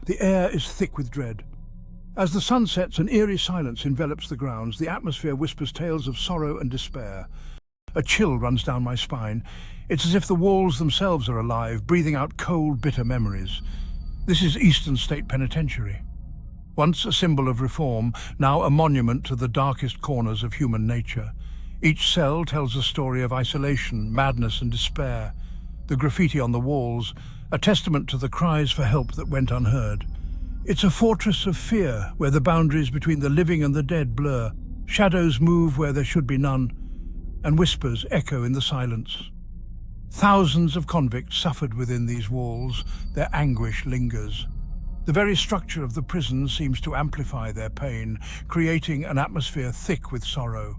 The air is thick with dread. As the sun sets, an eerie silence envelops the grounds. The atmosphere whispers tales of sorrow and despair. A chill runs down my spine. It's as if the walls themselves are alive, breathing out cold, bitter memories. This is Eastern State Penitentiary. Once a symbol of reform, now a monument to the darkest corners of human nature. Each cell tells a story of isolation, madness and despair. The graffiti on the walls, a testament to the cries for help that went unheard. It's a fortress of fear, where the boundaries between the living and the dead blur. Shadows move where there should be none, and whispers echo in the silence. Thousands of convicts suffered within these walls. Their anguish lingers. The very structure of the prison seems to amplify their pain, creating an atmosphere thick with sorrow.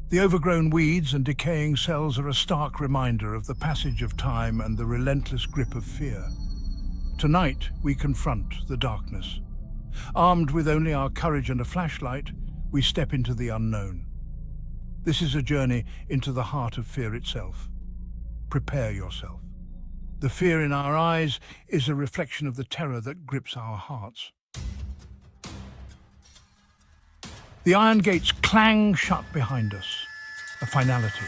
The overgrown weeds and decaying cells are a stark reminder of the passage of time and the relentless grip of fear. Tonight, we confront the darkness. Armed with only our courage and a flashlight, we step into the unknown. This is a journey into the heart of fear itself. Prepare yourself. The fear in our eyes is a reflection of the terror that grips our hearts. The iron gates clang shut behind us. A finality.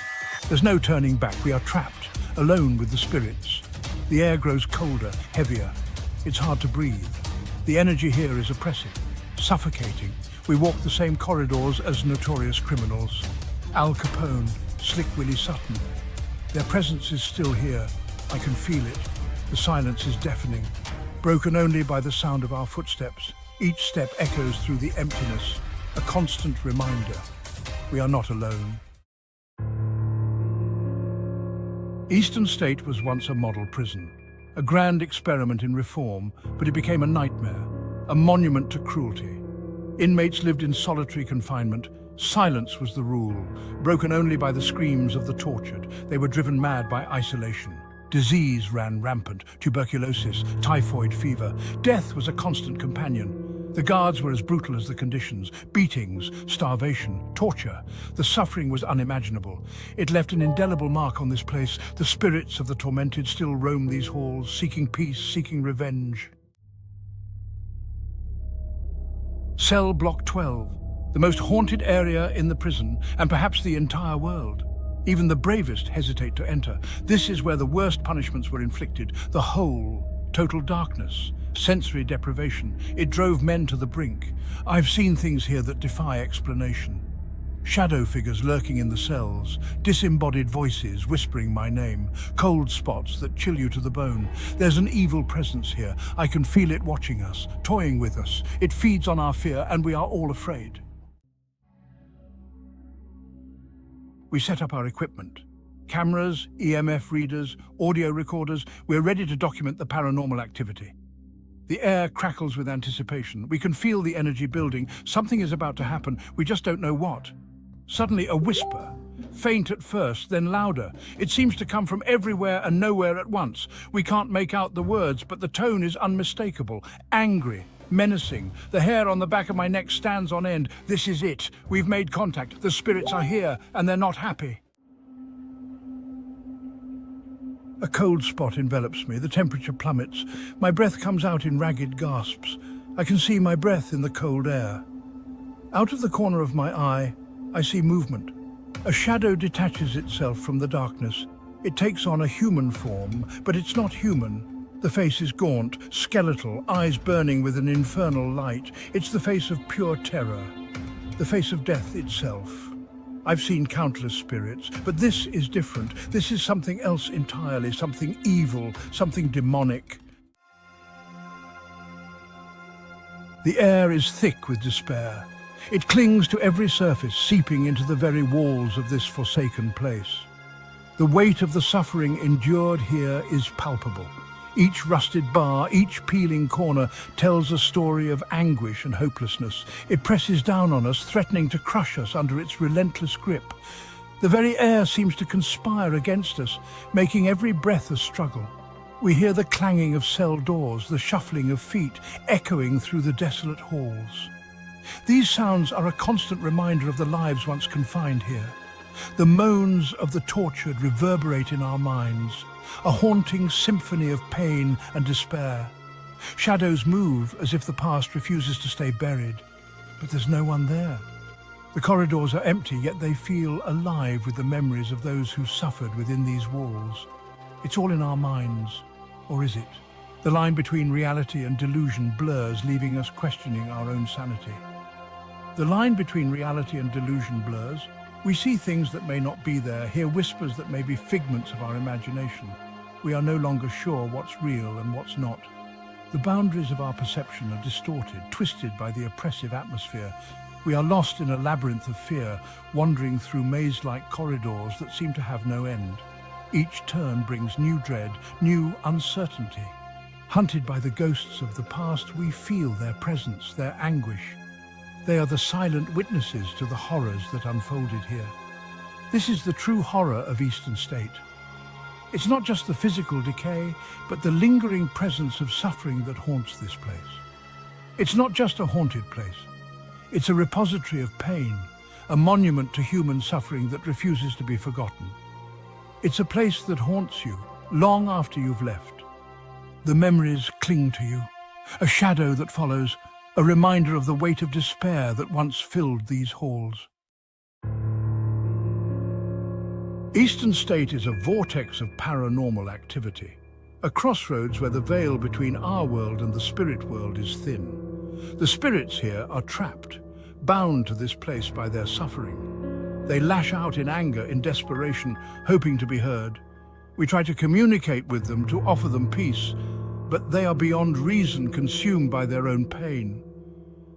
There's no turning back. We are trapped, alone with the spirits. The air grows colder, heavier. It's hard to breathe. The energy here is oppressive, suffocating. We walk the same corridors as notorious criminals. Al Capone, Slick Willie Sutton. Their presence is still here. I can feel it. The silence is deafening, broken only by the sound of our footsteps. Each step echoes through the emptiness, a constant reminder. We are not alone. Eastern State was once a model prison, a grand experiment in reform, but it became a nightmare, a monument to cruelty. Inmates lived in solitary confinement. Silence was the rule, broken only by the screams of the tortured. They were driven mad by isolation. Disease ran rampant, tuberculosis, typhoid fever. Death was a constant companion. The guards were as brutal as the conditions. Beatings, starvation, torture. The suffering was unimaginable. It left an indelible mark on this place. The spirits of the tormented still roam these halls, seeking peace, seeking revenge. Cell Block 12, the most haunted area in the prison, and perhaps the entire world. Even the bravest hesitate to enter. This is where the worst punishments were inflicted. The whole, total darkness, sensory deprivation. It drove men to the brink. I've seen things here that defy explanation. Shadow figures lurking in the cells, disembodied voices whispering my name, cold spots that chill you to the bone. There's an evil presence here. I can feel it watching us, toying with us. It feeds on our fear, and we are all afraid. We set up our equipment. Cameras, EMF readers, audio recorders. We're ready to document the paranormal activity. The air crackles with anticipation. We can feel the energy building. Something is about to happen. We just don't know what. Suddenly a whisper, faint at first, then louder. It seems to come from everywhere and nowhere at once. We can't make out the words, but the tone is unmistakable. Angry, menacing. The hair on the back of my neck stands on end. This is it. We've made contact. The spirits are here, and they're not happy. A cold spot envelops me. The temperature plummets. My breath comes out in ragged gasps. I can see my breath in the cold air. Out of the corner of my eye, I see movement. A shadow detaches itself from the darkness. It takes on a human form, but it's not human. The face is gaunt, skeletal, eyes burning with an infernal light. It's the face of pure terror, the face of death itself. I've seen countless spirits, but this is different. This is something else entirely, something evil, something demonic. The air is thick with despair. It clings to every surface, seeping into the very walls of this forsaken place. The weight of the suffering endured here is palpable. Each rusted bar, each peeling corner tells a story of anguish and hopelessness. It presses down on us, threatening to crush us under its relentless grip. The very air seems to conspire against us, making every breath a struggle. We hear the clanging of cell doors, the shuffling of feet, echoing through the desolate halls. These sounds are a constant reminder of the lives once confined here. The moans of the tortured reverberate in our minds, a haunting symphony of pain and despair. Shadows move as if the past refuses to stay buried, but there's no one there. The corridors are empty, yet they feel alive with the memories of those who suffered within these walls. It's all in our minds, or is it? The line between reality and delusion blurs, leaving us questioning our own sanity. The line between reality and delusion blurs. We see things that may not be there, hear whispers that may be figments of our imagination. We are no longer sure what's real and what's not. The boundaries of our perception are distorted, twisted by the oppressive atmosphere. We are lost in a labyrinth of fear, wandering through maze-like corridors that seem to have no end. Each turn brings new dread, new uncertainty. Hunted by the ghosts of the past, we feel their presence, their anguish. They are the silent witnesses to the horrors that unfolded here. This is the true horror of Eastern State. It's not just the physical decay, but the lingering presence of suffering that haunts this place. It's not just a haunted place. It's a repository of pain, a monument to human suffering that refuses to be forgotten. It's a place that haunts you long after you've left. The memories cling to you, a shadow that follows, a reminder of the weight of despair that once filled these halls. Eastern State is a vortex of paranormal activity, a crossroads where the veil between our world and the spirit world is thin. The spirits here are trapped, bound to this place by their suffering. They lash out in anger, in desperation, hoping to be heard. We try to communicate with them, to offer them peace, but they are beyond reason, consumed by their own pain.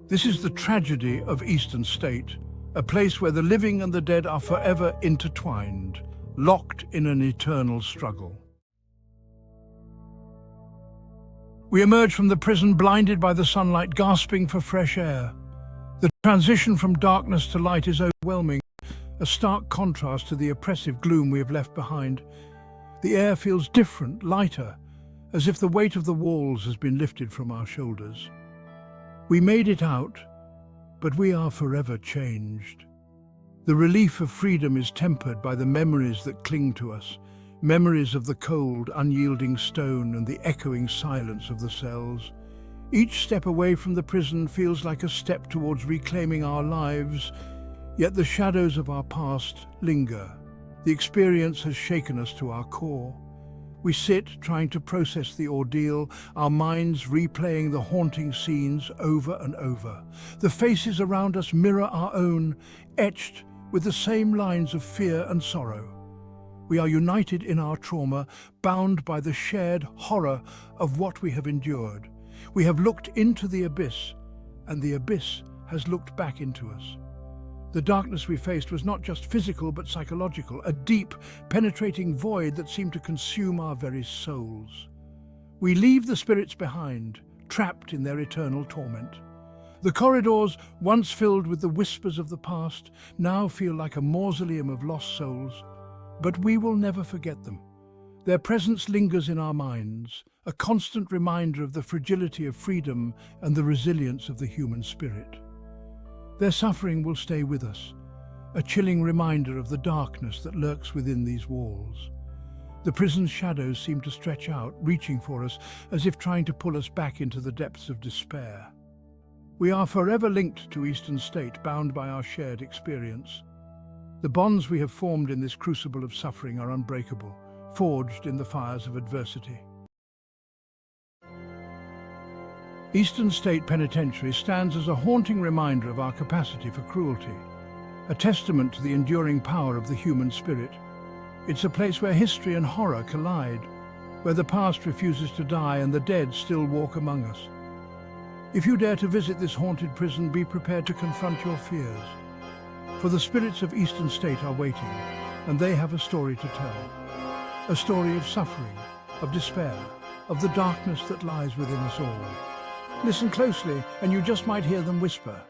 This is the tragedy of Eastern State, a place where the living and the dead are forever intertwined, locked in an eternal struggle. We emerge from the prison blinded by the sunlight, gasping for fresh air. The transition from darkness to light is overwhelming, a stark contrast to the oppressive gloom we have left behind. The air feels different, lighter, as if the weight of the walls has been lifted from our shoulders. We made it out, but we are forever changed. The relief of freedom is tempered by the memories that cling to us, memories of the cold, unyielding stone and the echoing silence of the cells. Each step away from the prison feels like a step towards reclaiming our lives, yet the shadows of our past linger. The experience has shaken us to our core. We sit, trying to process the ordeal, our minds replaying the haunting scenes over and over. The faces around us mirror our own, etched with the same lines of fear and sorrow. We are united in our trauma, bound by the shared horror of what we have endured. We have looked into the abyss, and the abyss has looked back into us. The darkness we faced was not just physical but psychological, a deep, penetrating void that seemed to consume our very souls. We leave the spirits behind, trapped in their eternal torment. The corridors, once filled with the whispers of the past, now feel like a mausoleum of lost souls. But we will never forget them. Their presence lingers in our minds, a constant reminder of the fragility of freedom and the resilience of the human spirit. Their suffering will stay with us, a chilling reminder of the darkness that lurks within these walls. The prison's shadows seem to stretch out, reaching for us, as if trying to pull us back into the depths of despair. We are forever linked to Eastern State, bound by our shared experience. The bonds we have formed in this crucible of suffering are unbreakable, forged in the fires of adversity. Eastern State Penitentiary stands as a haunting reminder of our capacity for cruelty, a testament to the enduring power of the human spirit. It's a place where history and horror collide, where the past refuses to die and the dead still walk among us. If you dare to visit this haunted prison, be prepared to confront your fears. For the spirits of Eastern State are waiting, and they have a story to tell. A story of suffering, of despair, of the darkness that lies within us all. Listen closely, and you just might hear them whisper.